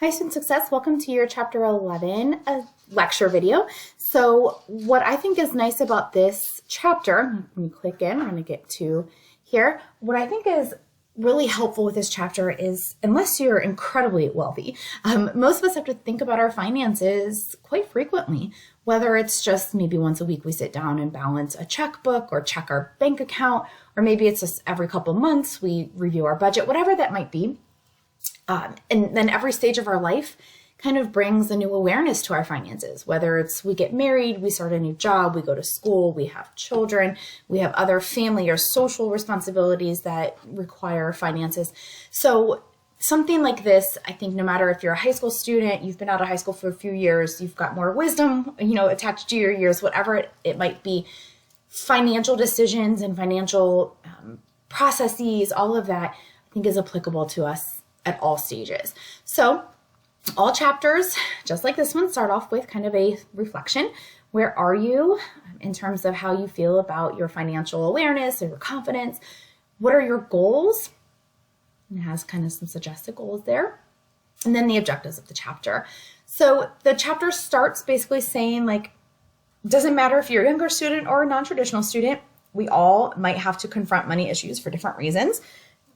Hi, Student Success. Welcome to your Chapter 11 lecture video. So what I think is nice about this chapter, let me click in, I'm going to get to here. What I think is really helpful with this chapter is, unless you're incredibly wealthy, most of us have to think about our finances quite frequently, whether it's just maybe once a week we sit down and balance a checkbook or check our bank account, or maybe it's just every couple months we review our budget, whatever that might be. And then every stage of our life kind of brings a new awareness to our finances, whether it's we get married, we start a new job, we go to school, we have children, we have other family or social responsibilities that require finances. So something like this, I think no matter if you're a high school student, you've been out of high school for a few years, you've got more wisdom, attached to your years, whatever it might be, financial decisions and financial processes, all of that I think is applicable to us at all stages. So all chapters, just like this one, start off with kind of a reflection. Where are you in terms of how you feel about your financial awareness or your confidence? What are your goals? And it has kind of some suggested goals there. And then the objectives of the chapter. So the chapter starts basically saying, doesn't matter if you're a younger student or a non-traditional student, we all might have to confront money issues for different reasons.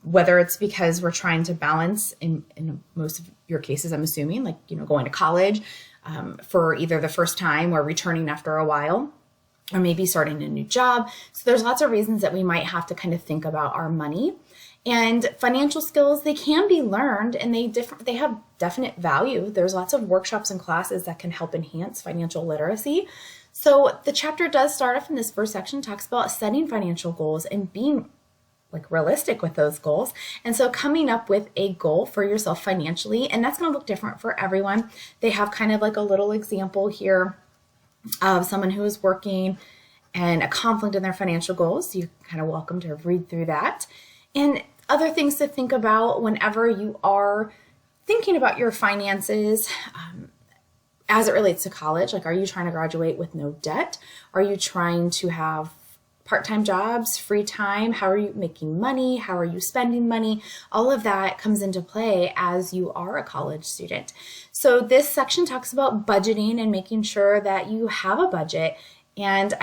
Whether it's because we're trying to balance, in most of your cases, I'm assuming, going to college for either the first time or returning after a while, or maybe starting a new job. So there's lots of reasons that we might have to kind of think about our money. And financial skills, they can be learned and they have definite value. There's lots of workshops and classes that can help enhance financial literacy. So the chapter does start off in this first section, talks about setting financial goals and being realistic with those goals. And so coming up with a goal for yourself financially, and that's going to look different for everyone. They have kind of a little example here of someone who is working and a conflict in their financial goals. So you're kind of welcome to read through that. And other things to think about whenever you are thinking about your finances, as it relates to college. Are you trying to graduate with no debt? Are you trying to have part-time jobs, free time? How are you making money? How are you spending money? All of that comes into play as you are a college student. So this section talks about budgeting and making sure that you have a budget. And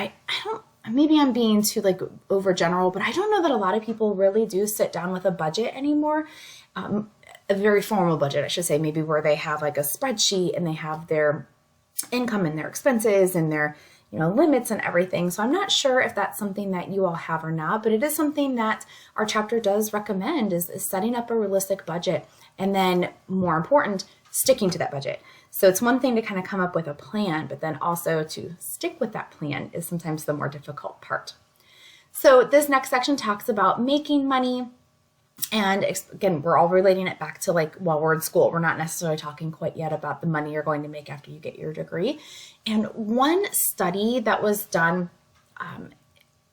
maybe I'm being too overgeneral, but I don't know that a lot of people really do sit down with a budget anymore. A very formal budget, I should say, maybe where they have a spreadsheet and they have their income and their expenses and their limits and everything. So I'm not sure if that's something that you all have or not, but it is something that our chapter does recommend is setting up a realistic budget. And then more important, sticking to that budget. So it's one thing to kind of come up with a plan, but then also to stick with that plan is sometimes the more difficult part. So this next section talks about making money. And again, we're all relating it back to while we're in school, we're not necessarily talking quite yet about the money you're going to make after you get your degree. And one study that was done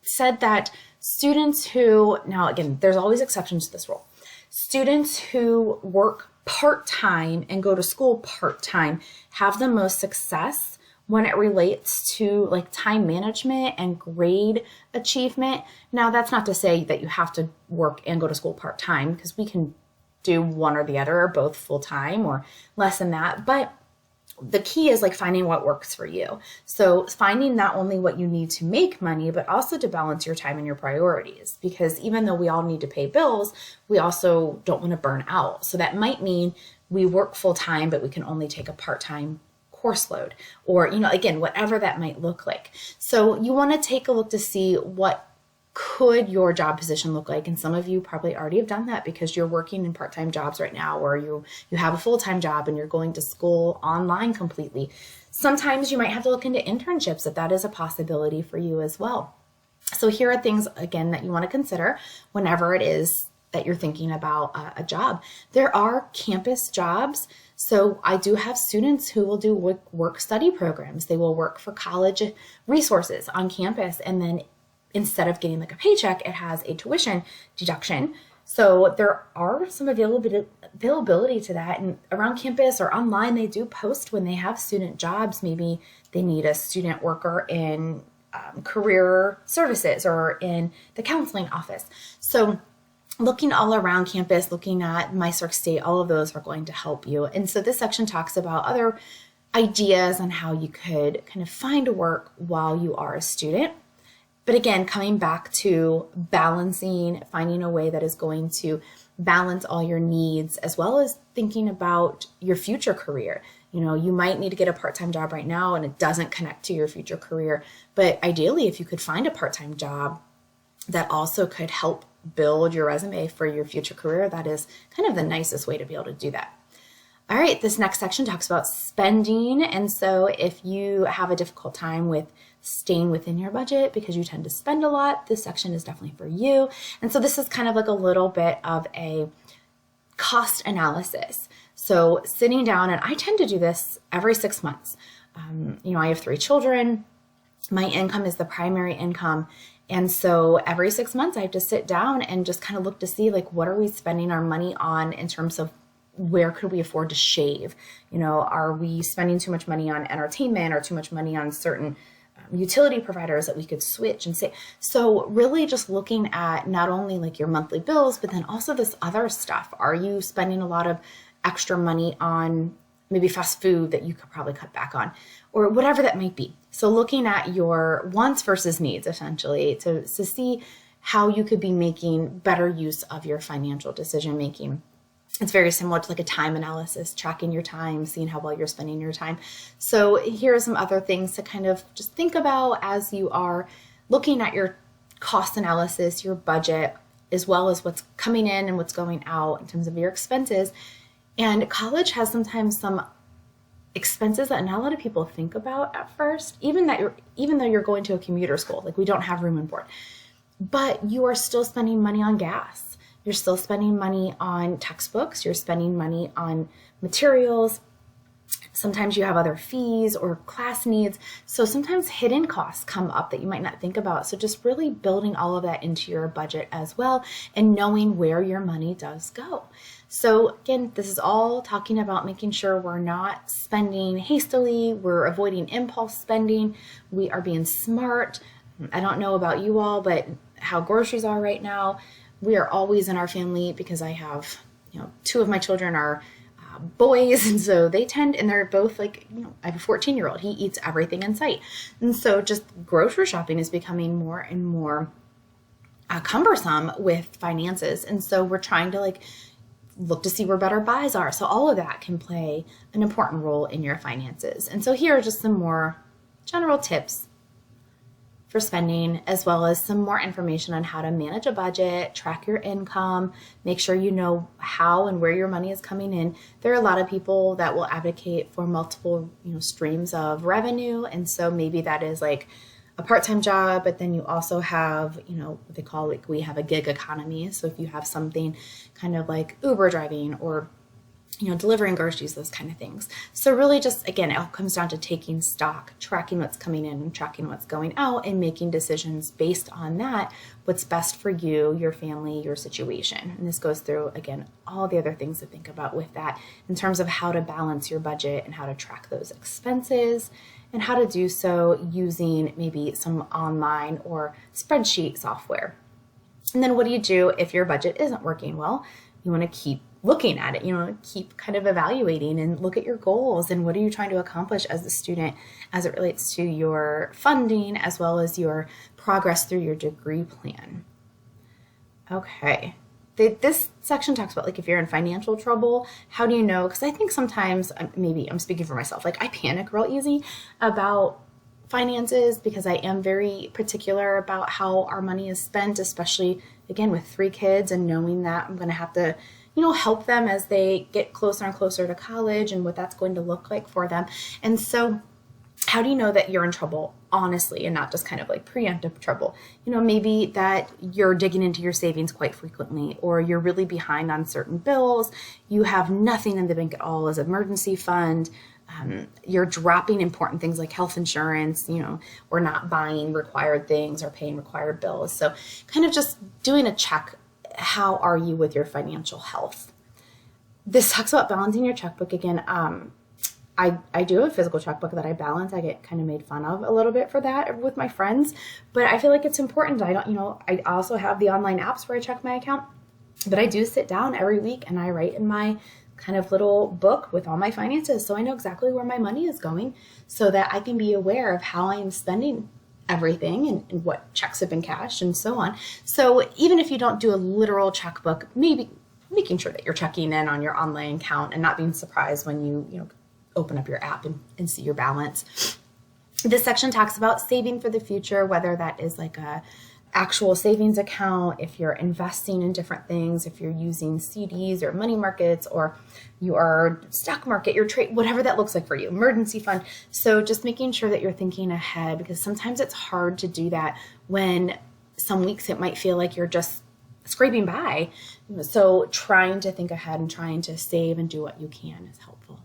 said that students who, now again, there's always exceptions to this rule. Students who work part-time and go to school part-time have the most success when it relates to time management and grade achievement. Now, that's not to say that you have to work and go to school part-time, because we can do one or the other or both full-time or less than that. But the key is finding what works for you. So finding not only what you need to make money, but also to balance your time and your priorities. Because even though we all need to pay bills, we also don't want to burn out. So that might mean we work full-time, but we can only take a part-time course load, or, again, whatever that might look like. So you want to take a look to see what could your job position look like. And some of you probably already have done that because you're working in part-time jobs right now, or you have a full-time job and you're going to school online completely. Sometimes you might have to look into internships if that is a possibility for you as well. So here are things, again, that you want to consider whenever it is that you're thinking about a job. There are campus jobs. So I do have students who will do work-study programs. They will work for college resources on campus, and then instead of getting a paycheck, it has a tuition deduction. So there are some availability to that. And around campus or online, they do post when they have student jobs. Maybe they need a student worker in career services or in the counseling office. So looking all around campus, looking at MyCirc State, all of those are going to help you. And so this section talks about other ideas on how you could kind of find work while you are a student. But again, coming back to balancing, finding a way that is going to balance all your needs, as well as thinking about your future career. You might need to get a part-time job right now and it doesn't connect to your future career. But ideally, if you could find a part-time job that also could help build your resume for your future career, that is kind of the nicest way to be able to do that. All right, this next section talks about spending. And so if you have a difficult time with staying within your budget because you tend to spend a lot, this section is definitely for you. And so this is kind of like a little bit of a cost analysis. So sitting down, and I tend to do this every 6 months. I have 3 children. My income is the primary income. And so every 6 months I have to sit down and just kind of look to see, like, what are we spending our money on in terms of where could we afford to shave? Are we spending too much money on entertainment or too much money on certain utility providers that we could switch and say? So really just looking at not only like your monthly bills, but then also this other stuff. Are you spending a lot of extra money on maybe fast food that you could probably cut back on, or whatever that might be? So looking at your wants versus needs, essentially, to see how you could be making better use of your financial decision making. It's very similar to like a time analysis, tracking your time, seeing how well you're spending your time. So here are some other things to kind of just think about as you are looking at your cost analysis, your budget, as well as what's coming in and what's going out in terms of your expenses. And college has sometimes some expenses that not a lot of people think about at first, even though you're going to a commuter school, like we don't have room and board, but you are still spending money on gas. You're still spending money on textbooks. You're spending money on materials. Sometimes you have other fees or class needs. So sometimes hidden costs come up that you might not think about. So just really building all of that into your budget as well and knowing where your money does go. So again, this is all talking about making sure we're not spending hastily. We're avoiding impulse spending. We are being smart. I don't know about you all, but how groceries are right now, we are always in our family, because I have, 2 of my children are boys, and so they're both like, I have a 14-year-old, he eats everything in sight. And so just grocery shopping is becoming more and more cumbersome with finances. And so we're trying to look to see where better buys are. So all of that can play an important role in your finances. And so here are just some more general tips for spending, as well as some more information on how to manage a budget, track your income, make sure you know how and where your money is coming in. There are a lot of people that will advocate for multiple, streams of revenue. And so maybe that is like a part-time job, but then you also have, what they call, we have a gig economy. So if you have something kind of like Uber driving or delivering groceries, those kind of things. So really just, again, it all comes down to taking stock, tracking what's coming in and tracking what's going out, and making decisions based on that, what's best for you, your family, your situation. And this goes through, again, all the other things to think about with that in terms of how to balance your budget and how to track those expenses, and how to do so using maybe some online or spreadsheet software. And then what do you do if your budget isn't working well? You want to keep looking at it, keep kind of evaluating and look at your goals and what are you trying to accomplish as a student as it relates to your funding as well as your progress through your degree plan. Okay. This section talks about if you're in financial trouble, how do you know? Because I think sometimes, maybe I'm speaking for myself, I panic real easy about finances because I am very particular about how our money is spent, especially, again, with 3 kids and knowing that I'm going to have to help them as they get closer and closer to college and what that's going to look like for them. And so how do you know that you're in trouble, honestly, and not just kind of preemptive trouble? Maybe that you're digging into your savings quite frequently, or you're really behind on certain bills. You have nothing in the bank at all as an emergency fund. You're dropping important things like health insurance, or not buying required things or paying required bills. So kind of just doing a check. How are you with your financial health? This talks about balancing your checkbook again. I do have a physical checkbook that I balance. I get kind of made fun of a little bit for that with my friends, but I feel like it's important. I also have the online apps where I check my account. But I do sit down every week and I write in my kind of little book with all my finances, so I know exactly where my money is going, so that I can be aware of how I am spending everything and what checks have been cashed and so on. So even if you don't do a literal checkbook, maybe making sure that you're checking in on your online account and not being surprised when you open up your app and see your balance. This section talks about saving for the future, whether that is like a actual savings account, if you're investing in different things, if you're using CDs or money markets, or your stock market, your trade, whatever that looks like for you, emergency fund. So just making sure that you're thinking ahead, because sometimes it's hard to do that when some weeks it might feel like you're just scraping by. So trying to think ahead and trying to save and do what you can is helpful.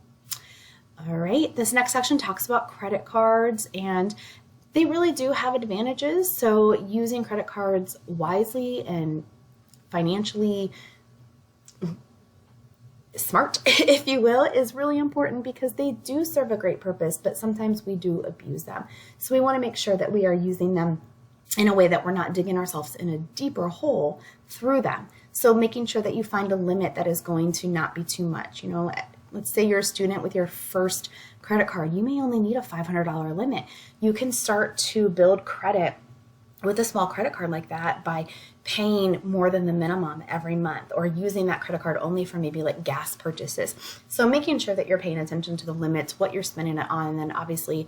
All right, this next section talks about credit cards, and they really do have advantages. So using credit cards wisely and financially smart, if you will, is really important, because they do serve a great purpose, but sometimes we do abuse them. So we want to make sure that we are using them in a way that we're not digging ourselves in a deeper hole through them. So making sure that you find a limit that is going to not be too much. Let's say you're a student with your first credit card. You may only need a $500 limit. You can start to build credit with a small credit card like that by paying more than the minimum every month, or using that credit card only for maybe like gas purchases. So making sure that you're paying attention to the limits, what you're spending it on, and then obviously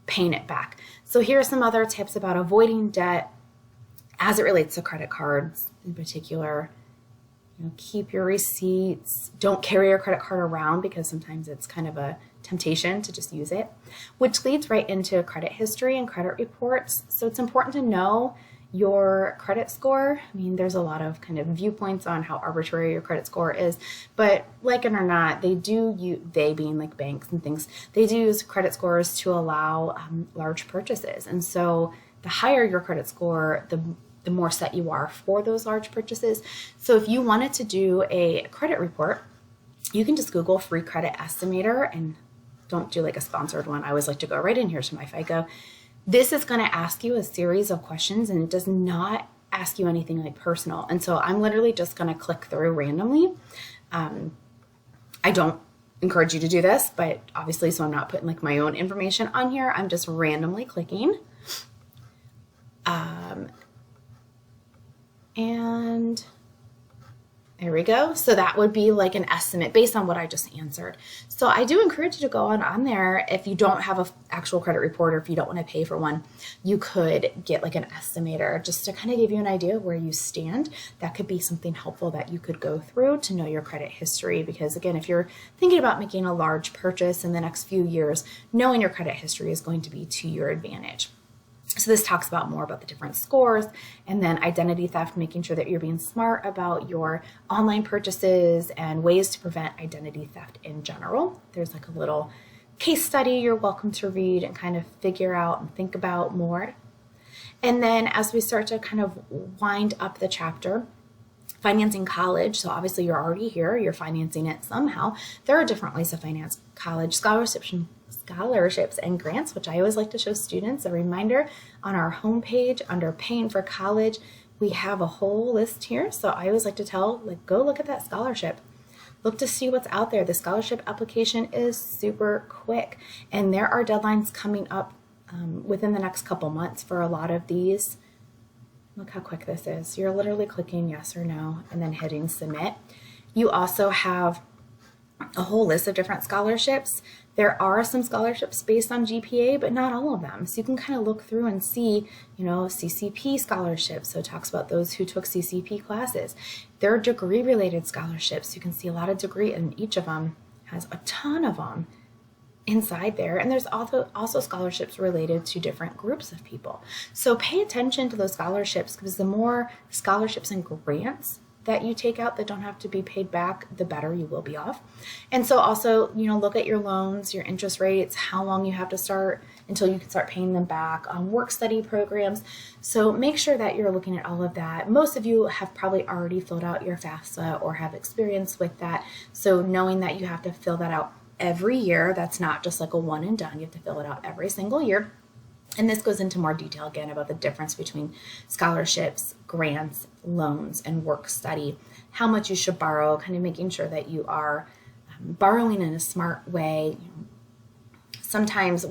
paying it back. So here are some other tips about avoiding debt as it relates to credit cards in particular. Keep your receipts. Don't carry your credit card around, because sometimes it's kind of a temptation to just use it, which leads right into credit history and credit reports. So it's important to know your credit score. I mean, there's a lot of kind of viewpoints on how arbitrary your credit score is, but like it or not, they being like banks and things, they do use credit scores to allow large purchases. And so the higher your credit score, the more set you are for those large purchases. So if you wanted to do a credit report, you can just Google free credit estimator, and don't do like a sponsored one. I always like to go right in here to my FICO. This is going to ask you a series of questions, and it does not ask you anything like personal. And so I'm literally just going to click through randomly. I don't encourage you to do this, but obviously, so I'm not putting like my own information on here. I'm just randomly clicking. And there we go. So that would be like an estimate based on what I just answered. So I do encourage you to go on there. If you don't have an actual credit report, or if you don't want to pay for one, you could get like an estimator just to kind of give you an idea of where you stand. That could be something helpful that you could go through to know your credit history. Because again, if you're thinking about making a large purchase in the next few years, knowing your credit history is going to be to your advantage. So this talks about more about the different scores, and then identity theft, making sure that you're being smart about your online purchases and ways to prevent identity theft in general. There's like a little case study you're welcome to read and kind of figure out and think about more. And then as we start to kind of wind up the chapter, financing college. So obviously you're already here, you're financing it somehow. There are different ways to finance college: scholarships and grants, which I always like to show students. A reminder, on our homepage under paying for college, we have a whole list here. So I always like to tell, go look at that scholarship. Look to see what's out there. The scholarship application is super quick, and there are deadlines coming up within the next couple months for a lot of these. Look how quick this is. You're literally clicking yes or no and then hitting submit. You also have a whole list of different scholarships. There are some scholarships based on GPA, but not all of them. So you can kind of look through and see, CCP scholarships. So it talks about those who took CCP classes. There are degree-related scholarships. You can see a lot of degree, and each of them has a ton of them inside there. And there's also scholarships related to different groups of people. So pay attention to those scholarships, because the more scholarships and grants that you take out that don't have to be paid back, the better you will be off. And so also, look at your loans, your interest rates, how long you have to start until you can start paying them back, on work study programs. So make sure that you're looking at all of that. Most of you have probably already filled out your FAFSA or have experience with that. So knowing that you have to fill that out every year, that's not just like a one and done. You have to fill it out every single year. And this goes into more detail again about the difference between scholarships, grants, loans, and work study, how much you should borrow, kind of making sure that you are borrowing in a smart way. Sometimes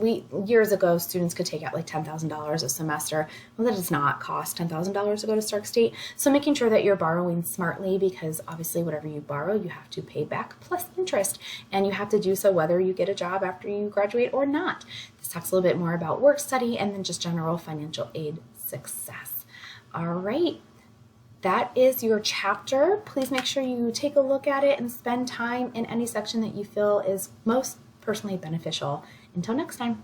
years ago, students could take out like $10,000 a semester. Well, that does not cost $10,000 to go to Stark State. So making sure that you're borrowing smartly, because obviously whatever you borrow, you have to pay back plus interest. And you have to do so whether you get a job after you graduate or not. This talks a little bit more about work study and then just general financial aid success. All right. That is your chapter. Please make sure you take a look at it and spend time in any section that you feel is most personally beneficial. Until next time.